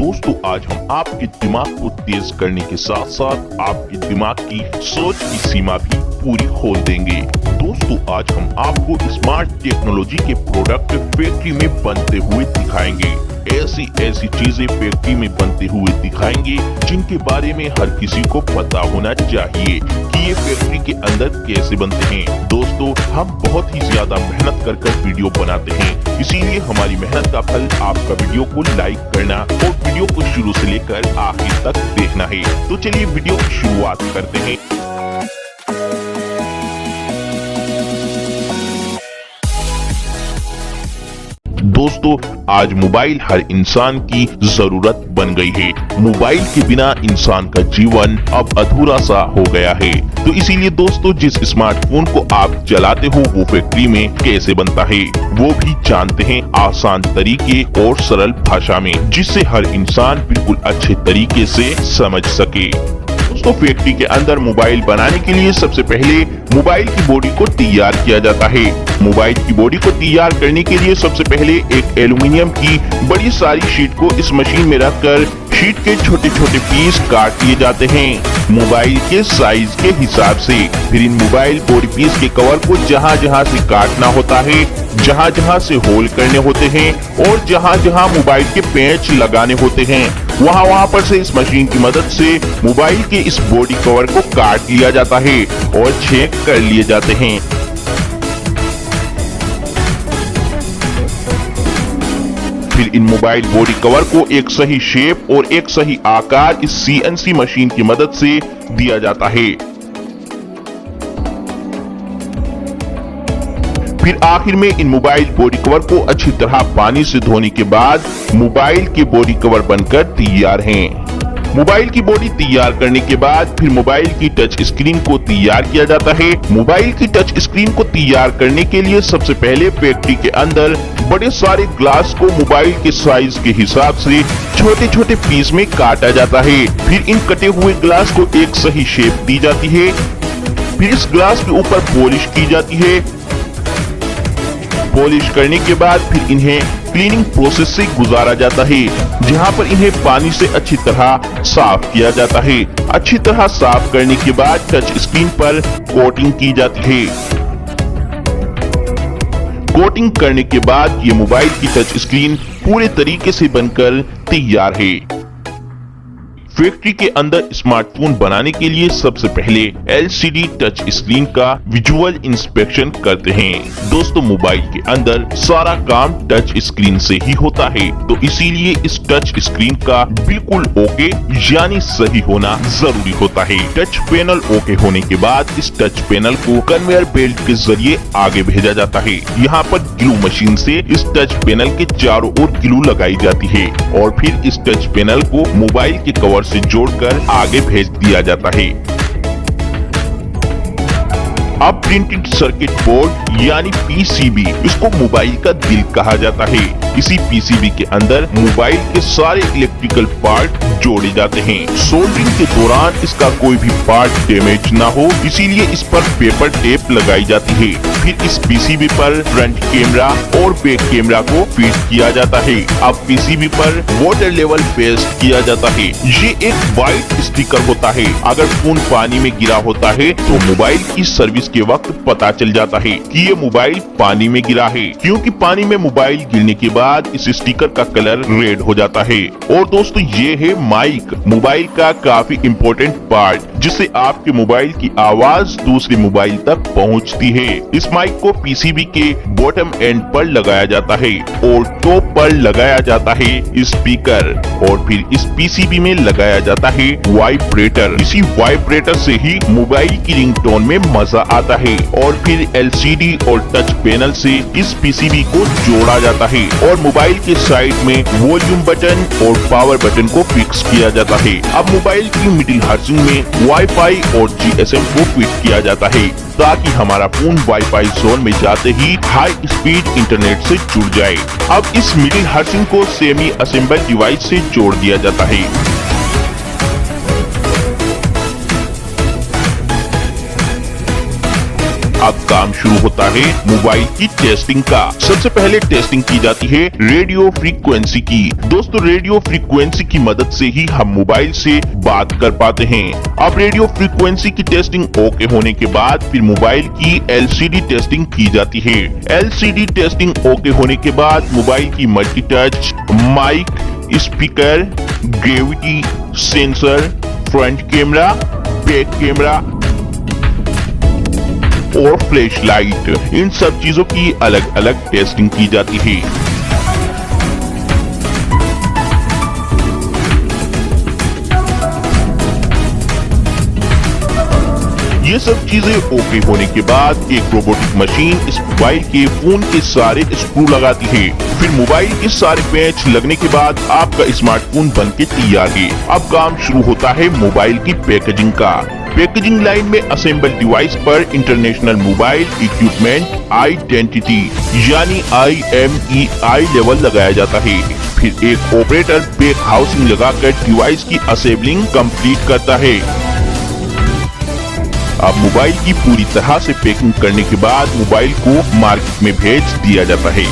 दोस्तों आज हम आपके दिमाग को तेज करने के साथ साथ आपके दिमाग की सोच की सीमा भी पूरी खोल देंगे। दोस्तों आज हम आपको स्मार्ट टेक्नोलॉजी के प्रोडक्ट फैक्ट्री में बनते हुए दिखाएंगे। ऐसी चीजें फैक्ट्री में बनते हुए दिखाएंगे जिनके बारे में हर किसी को पता होना चाहिए कि ये फैक्ट्री के अंदर कैसे बनते हैं। दोस्तों हम बहुत ही ज्यादा मेहनत कर वीडियो बनाते हैं, इसीलिए हमारी मेहनत का फल आपका वीडियो को लाइक करना और वीडियो को शुरू से लेकर आखिर तक देखना है। तो चलिए वीडियो की शुरुआत करते हैं। दोस्तों आज मोबाइल हर इंसान की जरूरत बन गई है। मोबाइल के बिना इंसान का जीवन अब अधूरा सा हो गया है। तो इसीलिए दोस्तों जिस स्मार्टफोन को आप चलाते हो वो फैक्ट्री में कैसे बनता है वो भी जानते हैं आसान तरीके और सरल भाषा में, जिससे हर इंसान बिल्कुल अच्छे तरीके से समझ सके। दोस्तों फैक्ट्री के अंदर मोबाइल बनाने के लिए सबसे पहले मोबाइल की बॉडी को तैयार किया जाता है। मोबाइल की बॉडी को तैयार करने के लिए सबसे पहले एक एल्युमिनियम की बड़ी सारी शीट को इस मशीन में रखकर शीट के छोटे छोटे पीस काट लिए जाते हैं मोबाइल के साइज के हिसाब से। फिर इन मोबाइल बॉडी पीस के कवर को जहां जहां से काटना होता है, जहां जहां से होल करने होते हैं और जहां जहां मोबाइल के पेंच लगाने होते हैं वहां पर से इस मशीन की मदद से मोबाइल के इस बॉडी कवर को काट लिया जाता है और छेद कर लिए जाते हैं। फिर इन मोबाइल बॉडी कवर को एक सही शेप और एक सही आकार इस CNC मशीन की मदद से दिया जाता है। फिर आखिर में इन मोबाइल बॉडी कवर को अच्छी तरह पानी से धोने के बाद मोबाइल के बॉडी कवर बनकर तैयार हैं। मोबाइल की बॉडी तैयार करने के बाद फिर मोबाइल की टच स्क्रीन को तैयार किया जाता है। मोबाइल की टच स्क्रीन को तैयार करने के लिए सबसे पहले फैक्ट्री के अंदर बड़े सारे ग्लास को मोबाइल के साइज के हिसाब से छोटे छोटे पीस में काटा जाता है। फिर इन कटे हुए ग्लास को एक सही शेप दी जाती है। फिर इस ग्लास के ऊपर पॉलिश की जाती है। पॉलिश करने के बाद फिर इन्हें क्लीनिंग प्रोसेस से गुजारा जाता है, जहां पर इन्हें पानी से अच्छी तरह साफ किया जाता है। अच्छी तरह साफ करने के बाद टच स्क्रीन पर कोटिंग की जाती है। कोटिंग करने के बाद ये मोबाइल की टच स्क्रीन पूरे तरीके से बनकर तैयार है। फैक्ट्री के अंदर स्मार्टफोन बनाने के लिए सबसे पहले LCD टच स्क्रीन का विजुअल इंस्पेक्शन करते हैं। दोस्तों मोबाइल के अंदर सारा काम टच स्क्रीन से ही होता है, तो इसीलिए इस टच स्क्रीन का बिल्कुल ओके यानी सही होना जरूरी होता है। टच पैनल ओके होने के बाद इस टच पैनल को कन्वेयर बेल्ट के जरिए आगे भेजा जाता है। यहाँ पर ग्लू मशीन से इस टच पैनल के चारों ओर ग्लू लगाई जाती है और फिर इस टच पैनल को मोबाइल के कवर से जोड़कर आगे भेज दिया जाता है। अब प्रिंटेड सर्किट बोर्ड यानी PCB, इसको मोबाइल का दिल कहा जाता है। इसी PCB के अंदर मोबाइल के सारे इलेक्ट्रिकल पार्ट जोड़े जाते हैं। सोल्डरिंग के दौरान इसका कोई भी पार्ट डैमेज ना हो, इसीलिए इस पर पेपर टेप लगाई जाती है। फिर इस PCB पर फ्रंट कैमरा और बैक कैमरा को फिट किया जाता है। अब PCB पर वाटर लेवल पेस्ट किया जाता है। ये एक व्हाइट स्टिकर होता है। अगर फोन पानी में गिरा होता है तो मोबाइल की सर्विस के वक्त पता चल जाता है कि ये मोबाइल पानी में गिरा है, क्योंकि पानी में मोबाइल गिरने के बाद इस स्टिकर का कलर रेड हो जाता है। और दोस्तों ये है माइक, मोबाइल का काफी इम्पोर्टेंट पार्ट, जिससे आपके मोबाइल की आवाज दूसरे मोबाइल तक पहुंचती है। इस माइक को PCB के बॉटम एंड पर लगाया जाता है और टॉप पर लगाया जाता है स्पीकर और फिर इस PCB में लगाया जाता है वाइब्रेटर। इसी वाइब्रेटर से ही मोबाइल की रिंगटोन में मजा आता है। और फिर LCD और टच पैनल से इस PCB को जोड़ा जाता है और मोबाइल के साइड में वॉल्यूम बटन और पावर बटन को फिक्स किया जाता है। अब मोबाइल की मिडिल हाउसिंग में वाईफाई और GSM को फिट किया जाता है, ताकि हमारा फोन वाईफाई जोन में जाते ही हाई स्पीड इंटरनेट से जुड़ जाए। अब इस मिडिल हाउसिंग को सेमी असेंबल डिवाइस से जोड़ दिया जाता है। अब काम शुरू होता है मोबाइल की टेस्टिंग का। सबसे पहले टेस्टिंग की जाती है रेडियो फ्रीक्वेंसी की। दोस्तों, रेडियो फ्रीक्वेंसी की मदद से ही हम मोबाइल से बात कर पाते हैं। अब रेडियो फ्रीक्वेंसी की टेस्टिंग ओके होने के बाद फिर मोबाइल की एलसीडी टेस्टिंग की जाती है। एलसीडी टेस्टिंग ओके होने के बाद मोबाइल की multi touch, mike, speaker, gravity sensor, front camera, back camera और फ्लैश लाइट, इन सब चीजों की अलग अलग टेस्टिंग की जाती है। ये सब चीजें ओके होने के बाद एक रोबोटिक मशीन इस मोबाइल के फोन के सारे स्क्रू लगाती है। फिर मोबाइल के सारे पैच लगने के बाद आपका स्मार्टफोन बनके तैयार है। अब काम शुरू होता है मोबाइल की पैकेजिंग का। पैकेजिंग लाइन में असेंबल डिवाइस पर इंटरनेशनल मोबाइल इक्विपमेंट आइडेंटिटी यानी IMEI लेवल लगाया जाता है। फिर एक ऑपरेटर पैक हाउसिंग लगाकर डिवाइस की असेंबलिंग कंप्लीट करता है। अब मोबाइल की पूरी तरह से पैकिंग करने के बाद मोबाइल को मार्केट में भेज दिया जाता है।